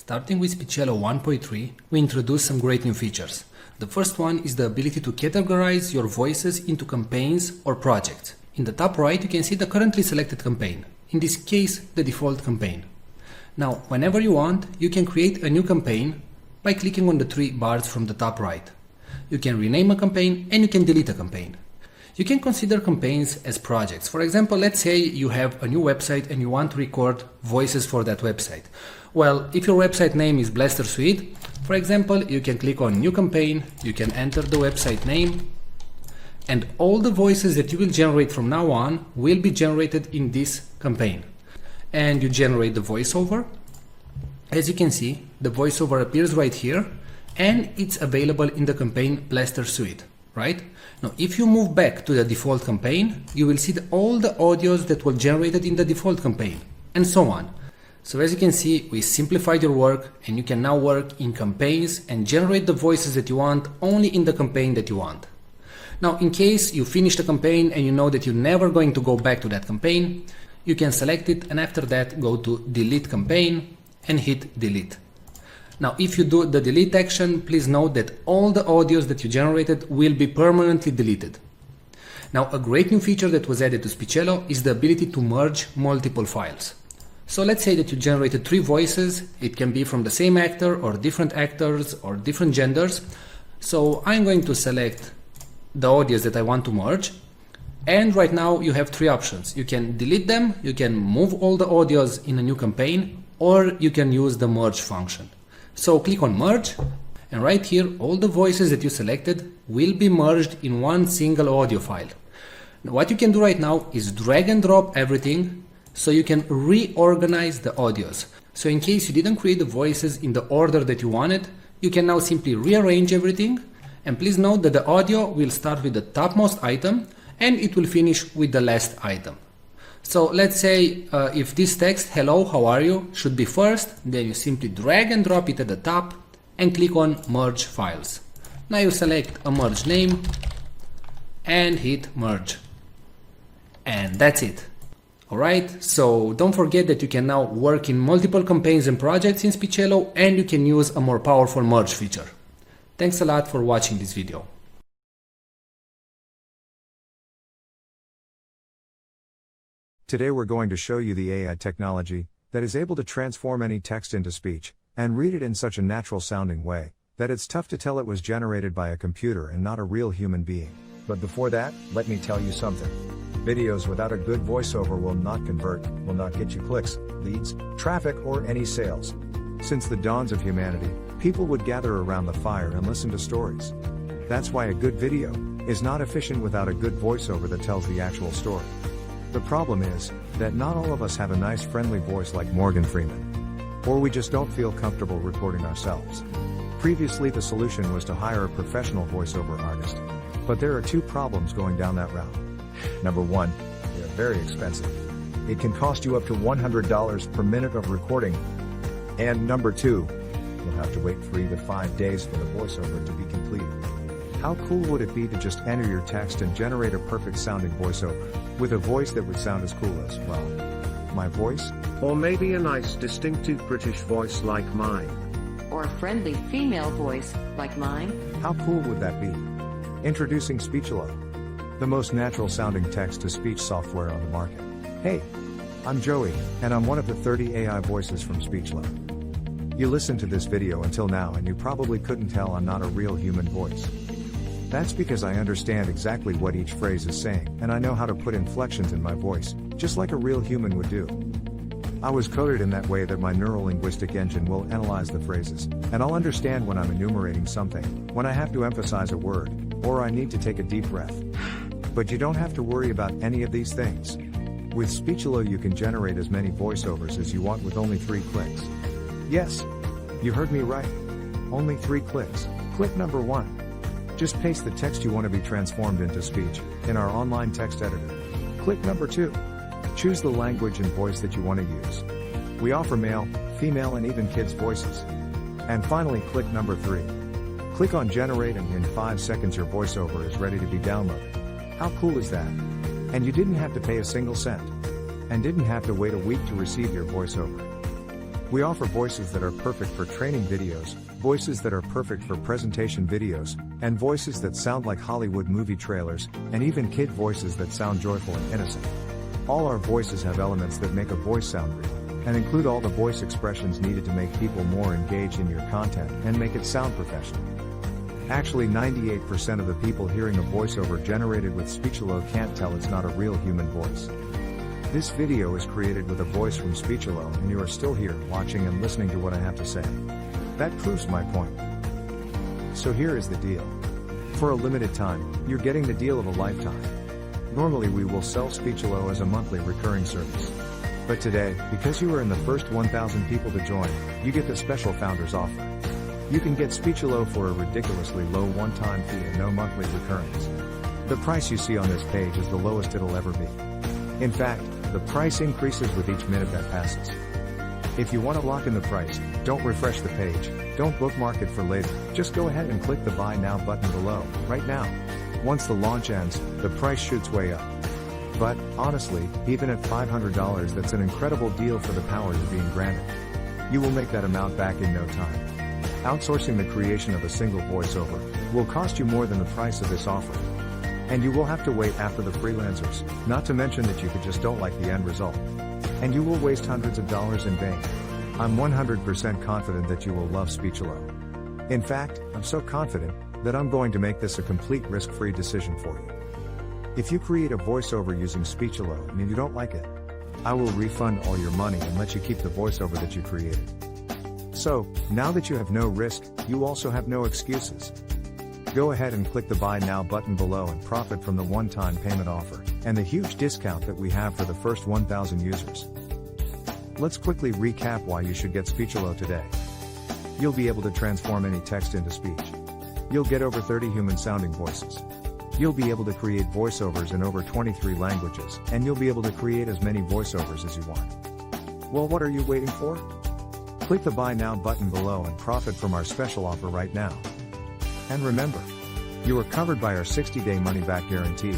Starting with Speechelo 1.3, we introduced some great new features. The first one is the ability to categorize your voices into campaigns or projects. In the top right, you can see the currently selected campaign. In this case, the default campaign. Now, whenever you want, you can create a new campaign by clicking on the three bars from the top right. You can rename a campaign and you can delete a campaign. You can consider campaigns as projects. For example, let's say you have a new website and you want to record voices for that website. Well, if your website name is Blaster Suite, for example, you can click on New Campaign, you can enter the website name, and all the voices that you will generate from now on will be generated in this campaign. And you generate the voiceover. As you can see, the voiceover appears right here, and it's available in the campaign Blaster Suite, right? Now, if you move back to the default campaign, you will see all the audios that were generated in the default campaign, and so on. So as you can see, we simplified your work, and you can now work in campaigns and generate the voices that you want only in the campaign that you want. Now, in case you finish the campaign and you know that you're never going to go back to that campaign, you can select it and after that go to Delete Campaign and hit Delete. Now, if you do the delete action, please note that all the audios that you generated will be permanently deleted. Now, a great new feature that was added to Speechelo is the ability to merge multiple files. So let's say that you generated 3 voices. It can be from the same actor or different actors or different genders. So I'm going to select the audios that I want to merge. And right now you have 3 options. You can delete them, you can move all the audios in a new campaign, or you can use the merge function. So click on merge, and right here all the voices that you selected will be merged in one single audio file. Now, what you can do right now is drag and drop everything so you can reorganize the audios. So in case you didn't create the voices in the order that you wanted, you can now simply rearrange everything. And please note that the audio will start with the topmost item and it will finish with the last item. So let's say if this text, hello, how are you, should be first, then you simply drag and drop it at the top and click on merge files. Now you select a merge name and hit merge. And that's it. Alright, so don't forget that you can now work in multiple campaigns and projects in Speechelo, and you can use a more powerful merge feature. Thanks a lot for watching this video. Today we're going to show you the AI technology that is able to transform any text into speech and read it in such a natural sounding way that it's tough to tell it was generated by a computer and not a real human being. But before that, let me tell you something. Videos without a good voiceover will not convert, will not get you clicks, leads, traffic, or any sales. Since the dawns of humanity, people would gather around the fire and listen to stories. That's why a good video is not efficient without a good voiceover that tells the actual story. The problem is that not all of us have a nice friendly voice like Morgan Freeman. Or we just don't feel comfortable recording ourselves. Previously the solution was to hire a professional voiceover artist. But there are 2 problems going down that route. Number 1, they are very expensive. It can cost you up to $100 per minute of recording. And number 2, you'll have to wait 3 to 5 days for the voiceover to be completed. How cool would it be to just enter your text and generate a perfect sounding voiceover, with a voice that would sound as cool as, well, my voice? Or maybe a nice distinctive British voice like mine. Or a friendly female voice like mine? How cool would that be? Introducing Speechelo, the most natural sounding text-to-speech software on the market. Hey, I'm Joey, and I'm one of the 30 AI voices from Speechelo. You listened to this video until now and you probably couldn't tell I'm not a real human voice. That's because I understand exactly what each phrase is saying, and I know how to put inflections in my voice, just like a real human would do. I was coded in that way that my neuro-linguistic engine will analyze the phrases, and I'll understand when I'm enumerating something, when I have to emphasize a word, or I need to take a deep breath. But you don't have to worry about any of these things. With Speechelo you can generate as many voiceovers as you want with only 3 clicks. Yes, you heard me right. Only 3 clicks. Click number 1. Just paste the text you want to be transformed into speech in our online text editor. Click number 2. Choose the language and voice that you want to use. We offer male, female, and even kids' voices. And finally, click number 3. Click on generate and in 5 seconds your voiceover is ready to be downloaded. How cool is that? And you didn't have to pay a single cent. And didn't have to wait a week to receive your voiceover. We offer voices that are perfect for training videos, voices that are perfect for presentation videos, and voices that sound like Hollywood movie trailers, and even kid voices that sound joyful and innocent. All our voices have elements that make a voice sound real, and include all the voice expressions needed to make people more engaged in your content and make it sound professional. Actually, 98% of the people hearing a voiceover generated with Speechelo can't tell it's not a real human voice. This video is created with a voice from Speechelo, and you are still here, watching and listening to what I have to say. That proves my point. So here is the deal. For a limited time, you're getting the deal of a lifetime. Normally we will sell Speechelo as a monthly recurring service. But today, because you are in the first 1,000 people to join, you get the special founders offer. You can get Speechelo for a ridiculously low one-time fee and no monthly recurrings. The price you see on this page is the lowest it'll ever be. In fact, the price increases with each minute that passes. If you want to lock in the price, don't refresh the page, don't bookmark it for later, just go ahead and click the Buy Now button below, right now. Once the launch ends, the price shoots way up. But, honestly, even at $500 that's an incredible deal for the power you're being granted. You will make that amount back in no time. Outsourcing the creation of a single voiceover will cost you more than the price of this offer. And you will have to wait after the freelancers, not to mention that you just don't like the end result. And you will waste hundreds of dollars in vain. I'm 100% confident that you will love Speechelo. In fact, I'm so confident that I'm going to make this a complete risk-free decision for you. If you create a voiceover using Speechelo and you don't like it, I will refund all your money and let you keep the voiceover that you created. So, now that you have no risk, you also have no excuses. Go ahead and click the Buy Now button below and profit from the one-time payment offer, and the huge discount that we have for the first 1,000 users. Let's quickly recap why you should get Speechelo today. You'll be able to transform any text into speech. You'll get over 30 human-sounding voices. You'll be able to create voiceovers in over 23 languages, and you'll be able to create as many voiceovers as you want. Well, what are you waiting for? Click the Buy Now button below and profit from our special offer right now. And remember, you are covered by our 60-day money-back guarantee.